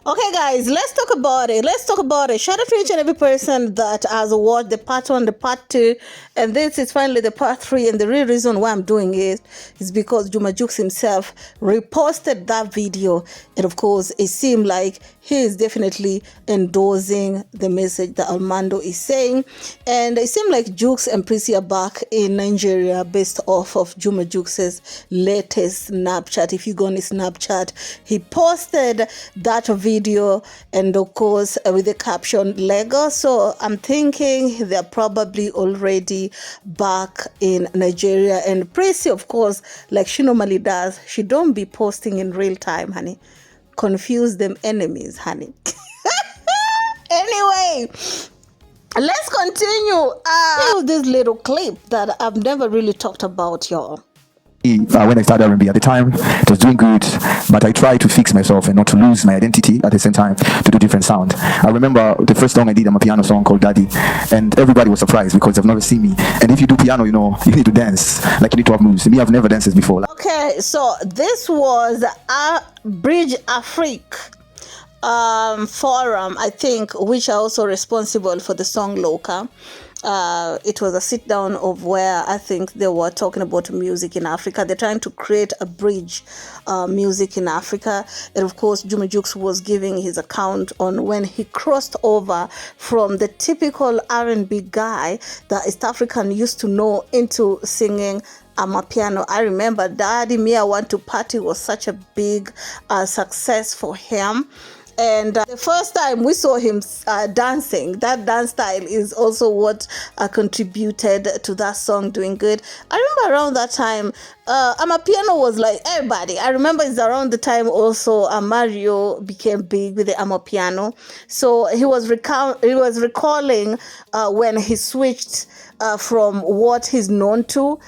Okay, guys, let's talk about it. Let's talk about it. Shout out to each and every person that has watched the part one, the part two, and this is finally the part three. And the real reason why I'm doing it is because Jukes himself reposted that video, and of course, it seemed like he is definitely endorsing the message that Armando is saying, and it seemed like Jukes and Prissy are back in Nigeria based off of Jukes' latest Snapchat. If you go on his Snapchat, he posted that video, and of course with the caption Lego. So I'm thinking they're probably already back in Nigeria. And Prissy, of course, like she normally does, she don't be posting in real time, honey. Confuse them enemies, honey. Anyway, let's continue this little clip that I've never really talked about, y'all. When I started R&B at the time, it was doing good, but I tried to fix myself and not to lose my identity at the same time to do different sound. I remember the first song I did, I'm a piano song called Daddy, and everybody was surprised because they've never seen me. And if you do piano, you know, you need to dance, like you need to have moves. Me, I've never danced this before. Okay, so this was a Bridge Afrique forum, I think, which are also responsible for the song Loca. It was a sit down of where I think they were talking about music in Africa. They're trying to create a bridge music in Africa. And of course, Jukes was giving his account on when he crossed over from the typical R&B guy that East African used to know into singing amapiano. I remember Daddy Me I Want to Party was such a big success for him. And the first time we saw him dancing, that dance style is also what contributed to that song doing good. I remember around that time, amapiano was like everybody. I remember it's around the time also Mario became big with the amapiano. So he was recalling when he switched from what he's known to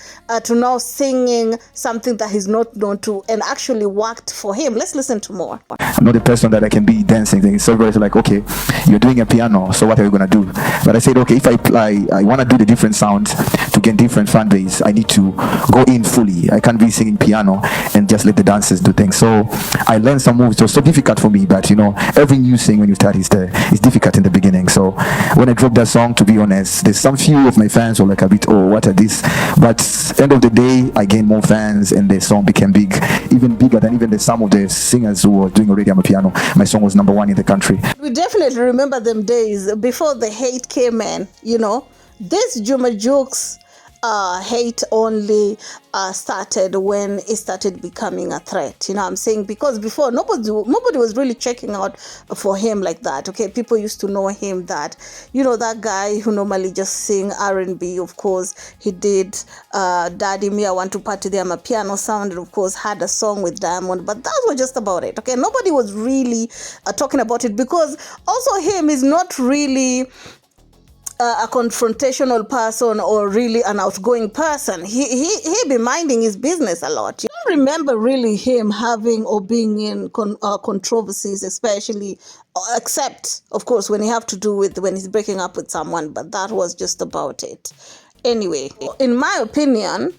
now singing something that he's not known to, and actually worked for him. Let's listen to more. I'm not the person that I can be dancing things. So everybody's like, okay, you're doing a piano, so what are you gonna do? But I said, okay, if I want to do the different sounds to get different fan base, I need to go in fully. I can't be singing piano and just let the dancers do things. So I learned some moves. It was so difficult for me, but you know, every new thing when you start is difficult in the beginning. So when I dropped that song, to be honest, there's some few of my fans were like a bit, oh, what are this? But end of the day, I gained more fans and the song became big, even bigger than even some of the singers who were doing already amapiano. My song was #1 in the country. We definitely remember them days before the hate came in, you know. This Jukes hate only started when it started becoming a threat, you know what I'm saying? Because before nobody was really checking out for him like that. Okay, people used to know him that, you know, that guy who normally just sing R&B. Of course he did Daddy Me I Want to Party, the amapiano sound, and of course had a song with Diamond, but that was just about it. Okay, nobody was really talking about it because also him is not really a confrontational person or really an outgoing person. He be minding his business a lot. You don't remember really him having or being in controversies, especially, except of course when he have to do with when he's breaking up with someone, but that was just about it. Anyway, in my opinion,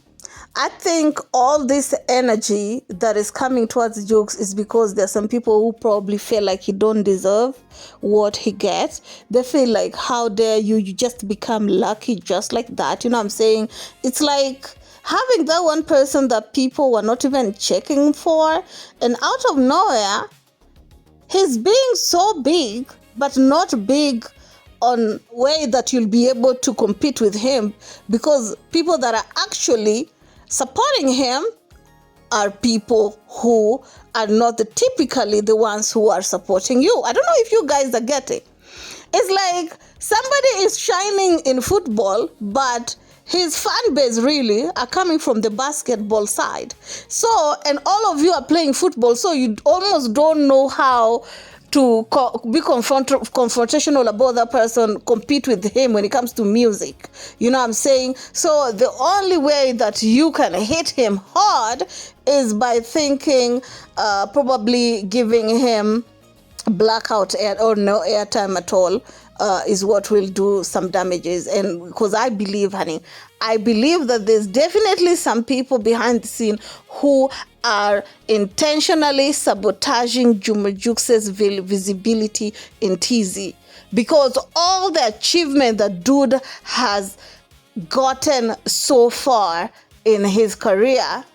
I think all this energy that is coming towards Jukes is because there's some people who probably feel like he don't deserve what he gets. They feel like, how dare you just become lucky just like that? You know what I'm saying? It's like having that one person that people were not even checking for, and out of nowhere, he's being so big, but not big on way that you'll be able to compete with him, because people that are actually supporting him are people who are not typically the ones who are supporting you. I don't know if you guys are getting. It's like somebody is shining in football, but his fan base really are coming from the basketball side. So, and all of you are playing football, so you almost don't know how to be confrontational about that person, compete with him when it comes to music. You know what I'm saying? So the only way that you can hit him hard is by thinking, probably giving him blackout air or no airtime at all, is what will do some damages. And because I believe, honey, I believe that there's definitely some people behind the scene who are intentionally sabotaging Jukes' visibility in TZ, because all the achievement that dude has gotten so far in his career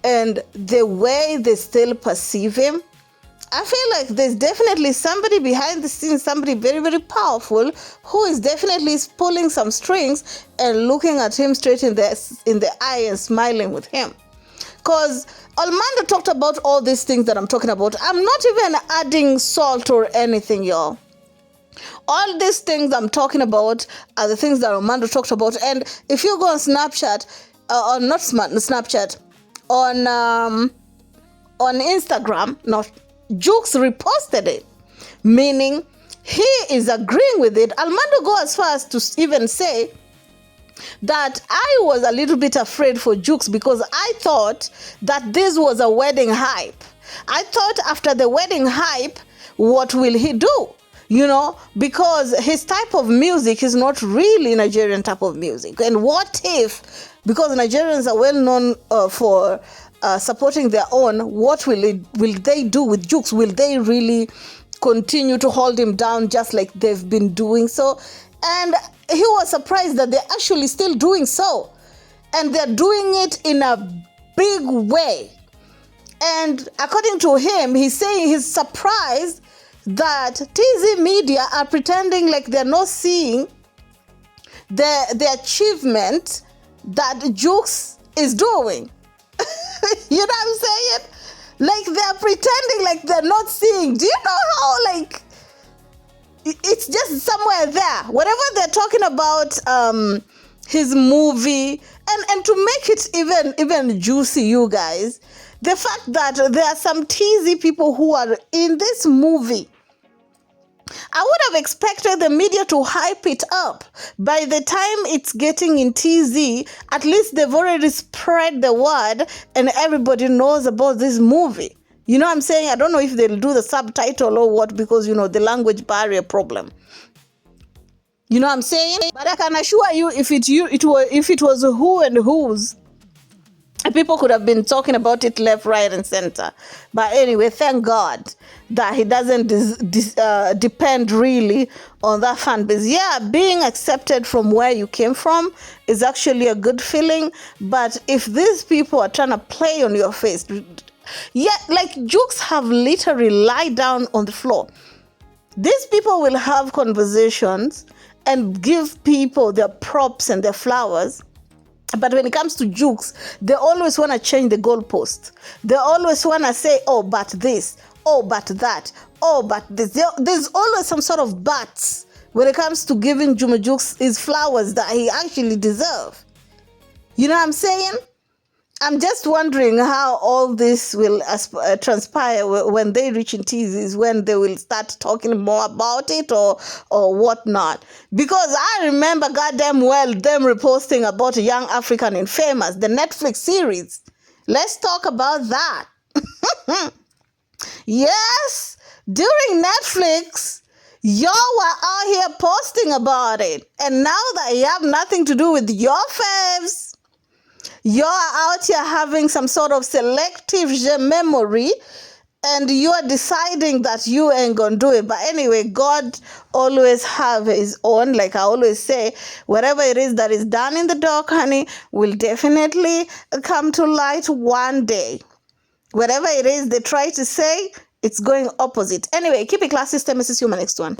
and the way they still perceive him, I feel like there's definitely somebody behind the scenes, somebody very, very powerful, who is definitely pulling some strings and looking at him straight in the eye and smiling with him. Because Armando talked about all these things that I'm talking about. I'm not even adding salt or anything, y'all. All these things I'm talking about are the things that Armando talked about. And if you go on Snapchat, or not Snapchat, on Instagram, Jukes reposted it, meaning he is agreeing with it. Armando go as far as to even say that I was a little bit afraid for Jukes because I thought that this was a wedding hype. I thought after the wedding hype, what will he do? You know, because his type of music is not really Nigerian type of music. And what if, because Nigerians are well known for supporting their own, what will they do with Jukes? Will they really continue to hold him down just like they've been doing so? And he was surprised that they're actually still doing so. And they're doing it in a big way. And according to him, he's saying he's surprised that TZ media are pretending like they're not seeing the achievement that Jukes is doing. You know what I'm saying? Like they're pretending like they're not seeing. Do you know how, like, it's just somewhere there. Whatever they're talking about, his movie, and to make it even juicy, you guys, the fact that there are some TZ people who are in this movie, I would have expected the media to hype it up. By the time it's getting in TZ, at least they've already spread the word and everybody knows about this movie. You know what I'm saying? I don't know if they'll do the subtitle or what, because, you know, the language barrier problem. You know what I'm saying? But I can assure you, if it was who and whose, people could have been talking about it left, right, and center. But anyway, thank God that he doesn't depend really on that fan base. Yeah, being accepted from where you came from is actually a good feeling. But if these people are trying to play on your face, yeah, like Jukes have literally lied down on the floor. These people will have conversations and give people their props and their flowers. But when it comes to Jukes, they always want to change the goalpost. They always want to say, oh, but this, oh, but that, oh, but this. There's always some sort of buts when it comes to giving Jukes his flowers that he actually deserves. You know what I'm saying? I'm just wondering how all this will transpire when they reach in TZs, when they will start talking more about it or whatnot. Because I remember goddamn well them reposting about a Young African in Famous, the Netflix series. Let's talk about that. Yes, during Netflix, y'all were out here posting about it. And now that you have nothing to do with your faves, you're out here having some sort of selective memory, and you are deciding that you ain't gonna do it. But anyway, God always have his own. Like I always say, whatever it is that is done in the dark, honey, will definitely come to light one day. Whatever it is they try to say, it's going opposite. Anyway, keep it classy. Stay, Mrs. Human. Next one.